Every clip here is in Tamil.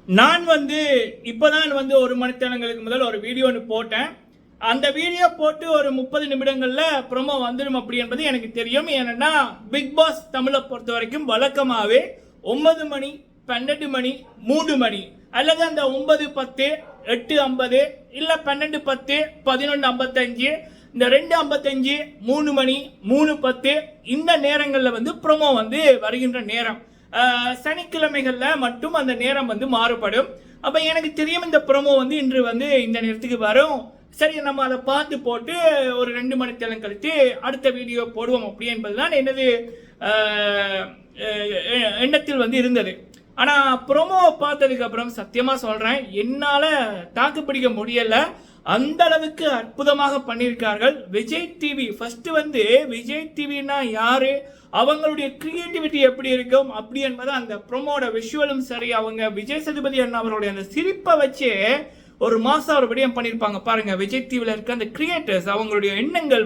நான் இப்போதான் ஒரு மணித்தேலங்களுக்கு முதல் ஒரு வீடியோ ஒன்று போட்டேன். அந்த வீடியோ போட்டு ஒரு 30 நிமிடங்கள்ல ப்ரோமோ வந்துடும் அப்படி என்பது எனக்கு தெரியும். ஏன்னா பிக் பாஸ் தமிழை பொறுத்த வரைக்கும் வழக்கமாகவே 9 மணி, 12 மணி, 3 மணி அல்லது அந்த 9:10, 8:50 இல்லை 12:10, 11:55, இந்த 2:55, 3 மணி, 3:10 இந்த நேரங்களில் ப்ரோமோ வருகின்ற நேரம். சனிக்கிழமைகளில் மட்டும் அந்த நேரம் மாறுபடும். அப்போ எனக்கு தெரியும் இந்த ப்ரோமோ இன்று இந்த நேரத்துக்கு வரும். சரி, நம்ம அதை பார்த்து போட்டு ஒரு 2 மணி நேரம் கழித்து அடுத்த வீடியோ போடுவோம் அப்படி என்பதுதான் எனது எண்ணத்தில் இருந்தது. ஆனால் ப்ரோமோவை பார்த்ததுக்கு அப்புறம் சத்தியமாக சொல்கிறேன், என்னால் தாக்கு பிடிக்க முடியலை. அந்த அளவுக்கு அற்புதமாக பண்ணியிருக்கார்கள். விஜய் டிவி ஃபர்ஸ்ட் விஜய் டிவினா யாரு, அவங்களுடைய கிரியேட்டிவிட்டி எப்படி இருக்கும் அப்படி என்பது அந்த ப்ரோமோட விஷுவலும் சரி, அவங்க விஜய் சேதுபதி அண்ணா அவருடைய அந்த சிரிப்பை வச்சு ஒரு மாசம் ஒரு விடயம் பண்ணியிருப்பாங்க பாருங்க. விஜய் டிவியில் இருக்க அந்த கிரியேட்டர்ஸ் அவங்களுடைய எண்ணங்கள்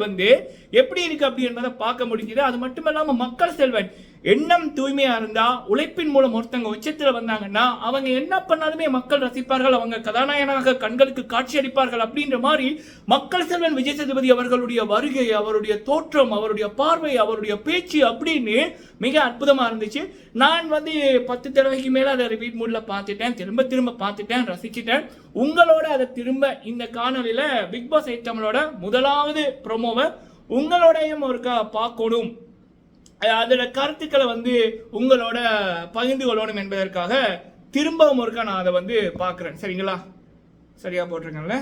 எப்படி இருக்கு அப்படி என்பதை பார்க்க முடிஞ்சுது. அது மட்டும் இல்லாமல் மக்கள் செல்வன் எண்ணம் தூய்மையா இருந்தா, உழைப்பின் மூலம் ஒருத்தங்க உச்சத்தில் வந்தாங்கன்னா அவங்க என்ன பண்ணாலுமே மக்கள் ரசிப்பார்கள், அவங்க கதாநாயகனாக கண்களுக்கு காட்சி அளிப்பார்கள் அப்படின்ற மாதிரி மக்கள் செல்வன் விஜய் சேதுபதி அவர்களுடைய வருகை, அவருடைய தோற்றம், அவருடைய பார்வை, அவருடைய பேச்சு அப்படின்னு மிக அற்புதமா இருந்துச்சு. நான் 10 தடவைக்கு மேல அதை ரிப்பீட் மூட்ல பார்த்துட்டேன், திரும்ப திரும்ப பார்த்துட்டேன், ரசிச்சுட்டேன். உங்களோட அதை திரும்ப இந்த காணொலியில பிக் பாஸ் தமிழோட முதலாவது ப்ரோமோவை உங்களோடையும் ஒருக்கா பார்க்கணும், அதோட கருத்துக்களை உங்களோட பகிர்ந்து கொள்ளணும் என்பதற்காக திரும்பவும் ஒருக்கா நான் அதை பார்க்குறேன். சரிங்களா? சரியா போட்டிருக்கேன்ல?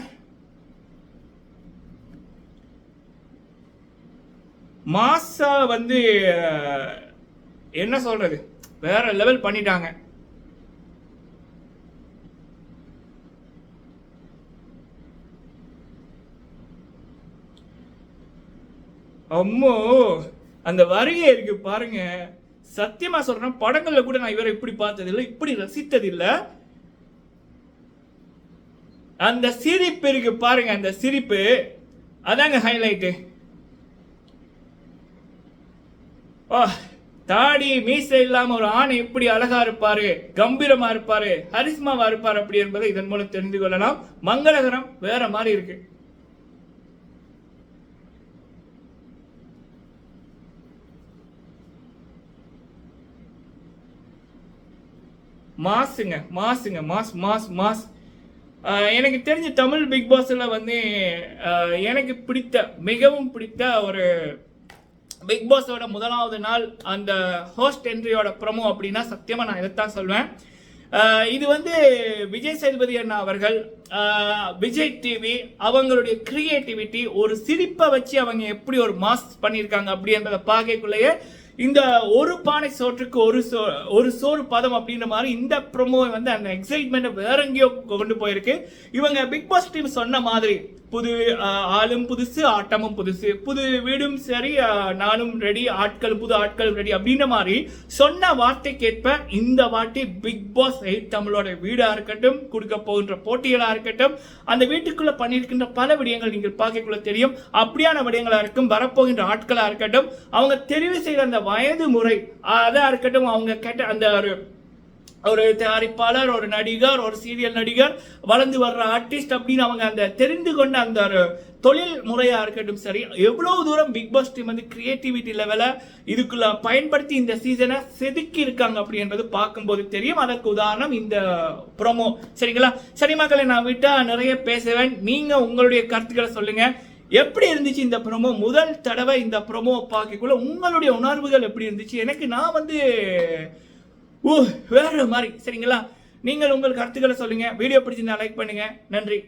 மாசா என்ன சொல்றது, வேற லெவல் பண்ணிட்டாங்க. அம்மோ, அந்த வருகை இருக்கு பாருங்க. சத்தியமா சொல்றேன், படங்கள்ல கூட நான் இவரை இப்படி பார்த்ததில்லை, இப்படி ரசித்ததில்லை. அந்த சிரிப்பு இருக்கு பாருங்க, அந்த சிரிப்பு அதாங்க ஹைலைட்டு. தாடி மீசை இல்லாம ஒரு ஆணை எப்படி அழகா இருப்பாரு, கம்பீரமா இருப்பாரு, ஹரிஸ்மாவா இருப்பாரு அப்படி என்பதை இதன் மூலம் தெரிந்து கொள்ளலாம். மங்களகரம் வேற மாதிரி இருக்கு. மாசுங்க, மாசுங்க, மாஸ் மாஸ் மாஸ். எனக்கு தெரிஞ்ச தமிழ் பிக் பாஸ்ல எனக்கு பிடித்த, மிகவும் பிடித்த ஒரு பிக் பாஸோட முதலாவது நாள் அந்த ஹோஸ்ட் என்ட்ரியோட ப்ரோமோ அப்படின்னா சத்தியமா நான் இதைத்தான் சொல்வேன். இது விஜய் சேதுபதி அண்ணா அவர்கள், விஜய் டிவி அவங்களுடைய கிரியேட்டிவிட்டி, ஒரு சிரிப்பை வச்சு அவங்க எப்படி ஒரு மாஸ் பண்ணியிருக்காங்க அப்படி என்பதை பார்க்கக்குள்ளேயே இந்த ஒரு பானை சோற்றுக்கு ஒரு சோறு பதம் அப்படின்ற மாதிரி இந்த ப்ரோமோவை அந்த எக்ஸைட்மெண்ட் வேற எங்கேயோ கொண்டு போயிருக்கு. இவங்க பிக் பாஸ் டீம் சொன்ன மாதிரி புது ஆளும் புதுசு, ஆட்டமும் புதுசு, புது வீடும் சரி, நானும் ரெடி, புது ஆட்கள் ரெடி அப்படின்ற மாதிரி சொன்ன வார்த்தைக்கேற்ப இந்த வாட்டி பிக் பாஸ் தமிழோட வீடா இருக்கட்டும், கொடுக்க போகின்ற போட்டிகளா இருக்கட்டும், அந்த வீட்டுக்குள்ள பண்ணியிருக்கின்ற பல விடயங்கள் நீங்கள் பார்க்கக்குள்ள தெரியும். அப்படியான விடயங்களா இருக்கும், வரப்போகின்ற ஆட்களா இருக்கட்டும், அவங்க தெரிவு செய்த அந்த வயது முறை அதா இருக்கட்டும், அவங்க கேட்ட அந்த ஒரு தயாரிப்பாளர், ஒரு நடிகர், ஒரு சீரியல் நடிகர், வளர்ந்து வர்ற ஆர்டிஸ்ட் அப்படின்னு அவங்க அந்த தெரிந்து கொண்ட அந்த ஒரு தொழில் முறையா இருக்கட்டும் சரி, எவ்வளவு தூரம் பிக் பாஸ் டீம் கிரியேட்டிவிட்டி லெவல இதுக்குள்ள பயன்படுத்தி இந்த சீசனை செதுக்கி இருக்காங்க அப்படி என்பது பார்க்கும்போது தெரியும். அதற்கு உதாரணம் இந்த ப்ரோமோ. சரிங்களா? சரி மக்களை, நான் விட்டா நிறைய பேசுவேன், நீங்க உங்களுடைய கருத்துக்களை சொல்லுங்க. எப்படி இருந்துச்சு இந்த ப்ரோமோ? முதல் தடவை இந்த ப்ரோமோ பார்க்கக்குள்ள உங்களுடைய உணர்வுகள் எப்படி இருந்துச்சு? எனக்கு நான் வேற மாதிரி. சரிங்களா? நீங்கள் உங்கள் கருத்துக்களை சொல்லுங்க. வீடியோ பிடிச்சிருந்தா லைக் பண்ணுங்க. நன்றி.